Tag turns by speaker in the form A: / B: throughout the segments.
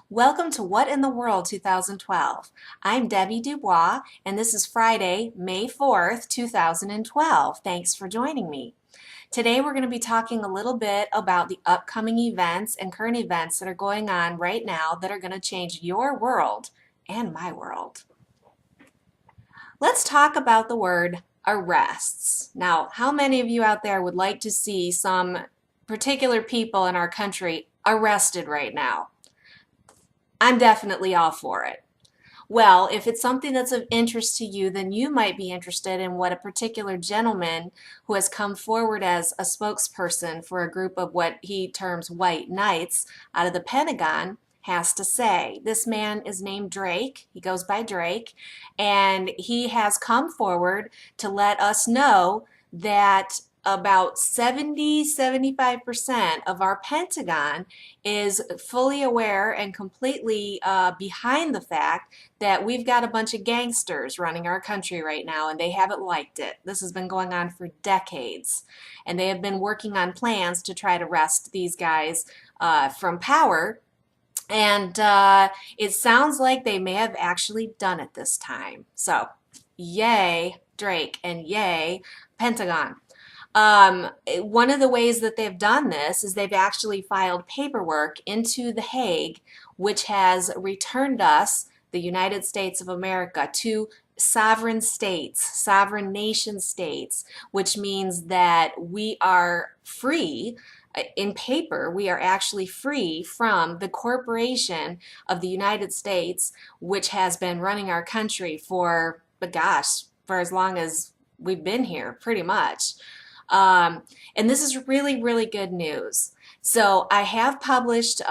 A: Welcome to What in the World 2012. I'm Debbie Dubois, and this is Friday, May 4th, 2012. Thanks for joining me. Today we're going to be talking a little bit about the upcoming events and current events that are going on right now that are going to change your world and my world. Let's talk about the word arrests. Now, how many of you out there would like to see some particular people in our country arrested right now? I'm definitely all for it. Well, if it's something that's of interest to you, then you might be interested in what a particular gentleman who has come forward as a spokesperson for a group of what he terms white knights out of the Pentagon has to say. This man is named Drake. He goes by Drake, and he has come forward to let us know that about 75% of our Pentagon is fully aware and completely behind the fact that we've got a bunch of gangsters running our country right now, and they haven't liked it. This has been going on for decades, and they have been working on plans to try to wrest these guys from power. And it sounds like they may have actually done it this time. So, yay, Drake, and yay, Pentagon. One of the ways that they've done this is they've actually filed paperwork into The Hague, which has returned us, the United States of America, to sovereign states, sovereign nation states, which means that we are free. In paper, we are actually free from the corporation of the United States, which has been running our country for, gosh, for as long as we've been here, pretty much. And this is really, really good news. So I have published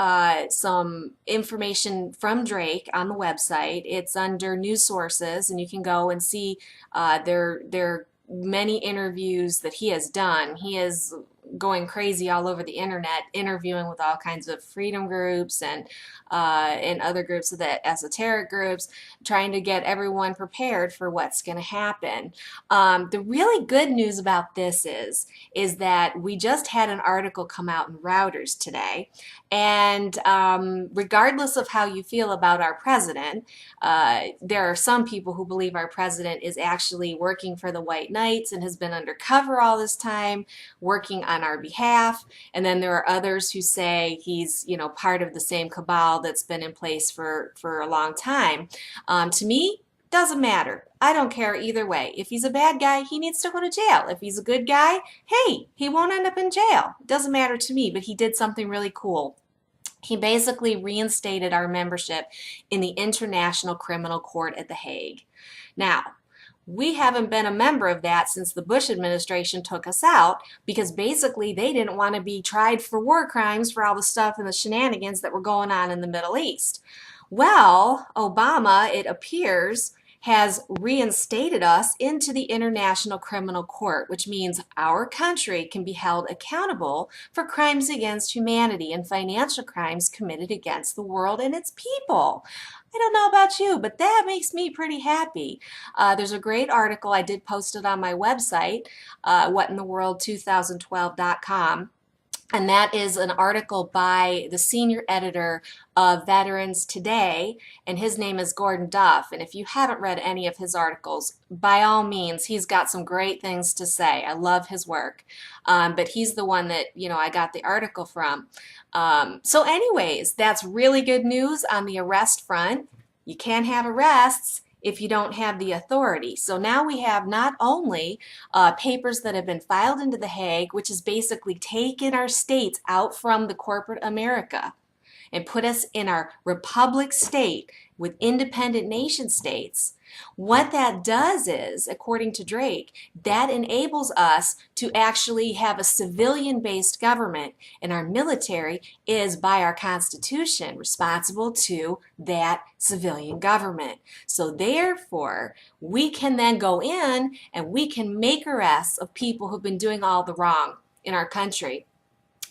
A: some information from Drake on the website. It's under news sources, and you can go and see their many interviews that he has done. He is going crazy all over the internet, interviewing with all kinds of freedom groups and other groups of the esoteric groups, trying to get everyone prepared for what's going to happen. The really good news about this is that we just had an article come out in Reuters today, and regardless of how you feel about our president, there are some people who believe our president is actually working for the White Knights and has been undercover all this time, working on our behalf. And then there are others who say he's, part of the same cabal that's been in place for a long time. To me, doesn't matter. I don't care either way. If he's a bad guy, he needs to go to jail. If he's a good guy, hey, he won't end up in jail. Doesn't matter to me, but he did something really cool. He basically reinstated our membership in the International Criminal Court at The Hague. Now, we haven't been a member of that since the Bush administration took us out because basically they didn't want to be tried for war crimes for all the stuff and the shenanigans that were going on in the Middle East. Well, Obama, it appears, has reinstated us into the International Criminal Court, which means our country can be held accountable for crimes against humanity and financial crimes committed against the world and its people. I don't know about you, but that makes me pretty happy. There's a great article. I did post it on my website, whatintheworld2012.com. And that is an article by the senior editor of Veterans Today, and his name is Gordon Duff. And if you haven't read any of his articles, by all means, he's got some great things to say. I love his work. But he's the one that, I got the article from. So anyways, that's really good news on the arrest front. You can't have arrests if you don't have the authority. So now we have not only papers that have been filed into The Hague, which has basically taken our states out from the corporate America and put us in our republic state with independent nation states. What that does is, according to Drake, that enables us to actually have a civilian-based government, and our military is, by our Constitution, responsible to that civilian government. So therefore, we can then go in and we can make arrests of people who've been doing all the wrong in our country.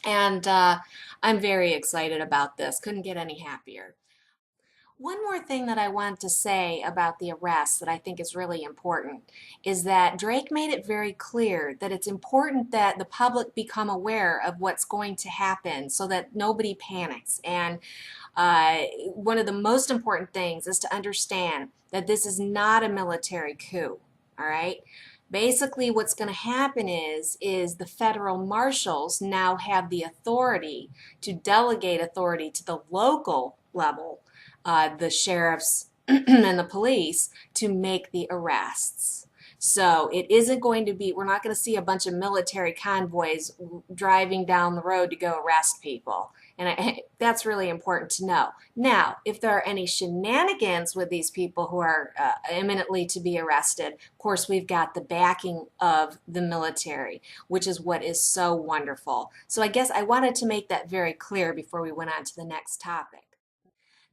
A: And I'm very excited about this. Couldn't get any happier. One more thing that I want to say about the arrest that I think is really important is that Drake made it very clear that it's important that the public become aware of what's going to happen so that nobody panics. And one of the most important things is to understand that this is not a military coup. All right. Basically, what's going to happen is the federal marshals now have the authority to delegate authority to the local level, the sheriffs and the police, to make the arrests. So it isn't going to be, we're not going to see a bunch of military convoys driving down the road to go arrest people. And that's really important to know. Now, if there are any shenanigans with these people who are imminently to be arrested, of course, we've got the backing of the military, which is what is so wonderful. So I guess I wanted to make that very clear before we went on to the next topic.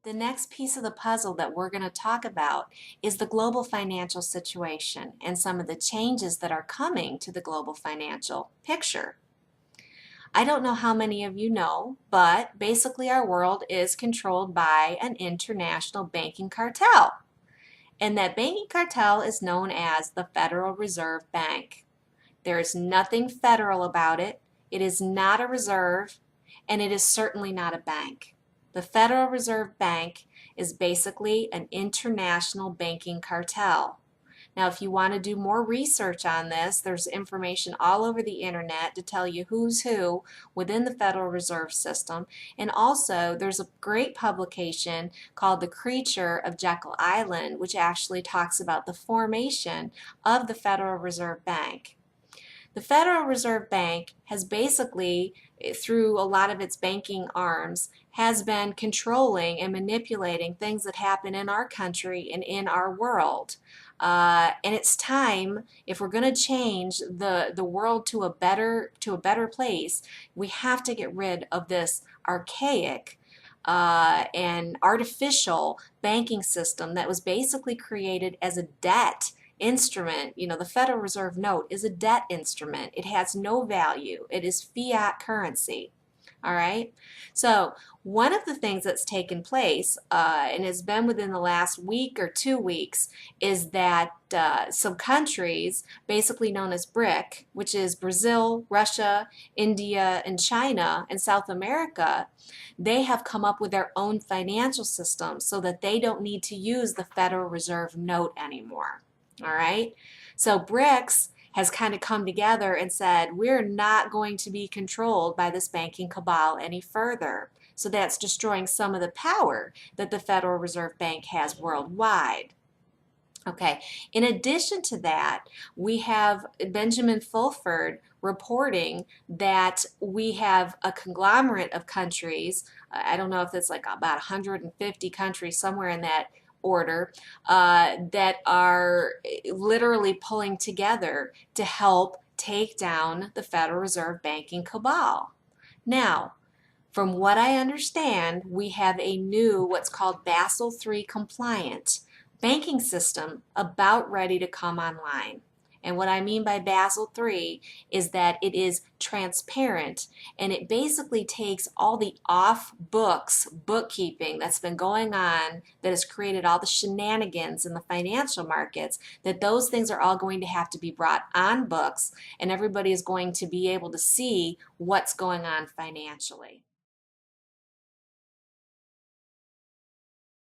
A: The next piece of the puzzle that we're going to talk about is the global financial situation and some of the changes that are coming to the global financial picture. I don't know how many of you know, but basically our world is controlled by an international banking cartel. And that banking cartel is known as the Federal Reserve Bank. There is nothing federal about it. It is not a reserve, and it is certainly not a bank. The Federal Reserve Bank is basically an international banking cartel. Now, if you want to do more research on this, there's information all over the internet to tell you who's who within the Federal Reserve System. And also, there's a great publication called The Creature of Jekyll Island, which actually talks about the formation of the Federal Reserve Bank. The Federal Reserve Bank has basically, through a lot of its banking arms, has been controlling and manipulating things that happen in our country and in our world. And it's time, if we're going to change the world to a better place, we have to get rid of this archaic and artificial banking system that was basically created as a debt instrument. You know, the Federal Reserve note is a debt instrument. It has no value. It is fiat currency. All right. So one of the things that's taken place and has been within the last week or 2 weeks is that some countries, basically known as BRIC, which is Brazil, Russia, India, and China, and South America, they have come up with their own financial system so that they don't need to use the Federal Reserve note anymore. All right. So BRICS has kind of come together and said, we're not going to be controlled by this banking cabal any further. So that's destroying some of the power that the Federal Reserve Bank has worldwide. Okay, in addition to that, we have Benjamin Fulford reporting that we have a conglomerate of countries. I don't know if it's like about 150 countries, somewhere in that order, that are literally pulling together to help take down the Federal Reserve banking cabal. Now, from what I understand, we have a new, what's called Basel III compliant banking system about ready to come online. And what I mean by Basel III is that it is transparent and it basically takes all the off books bookkeeping that's been going on that has created all the shenanigans in the financial markets, that those things are all going to have to be brought on books and everybody is going to be able to see what's going on financially.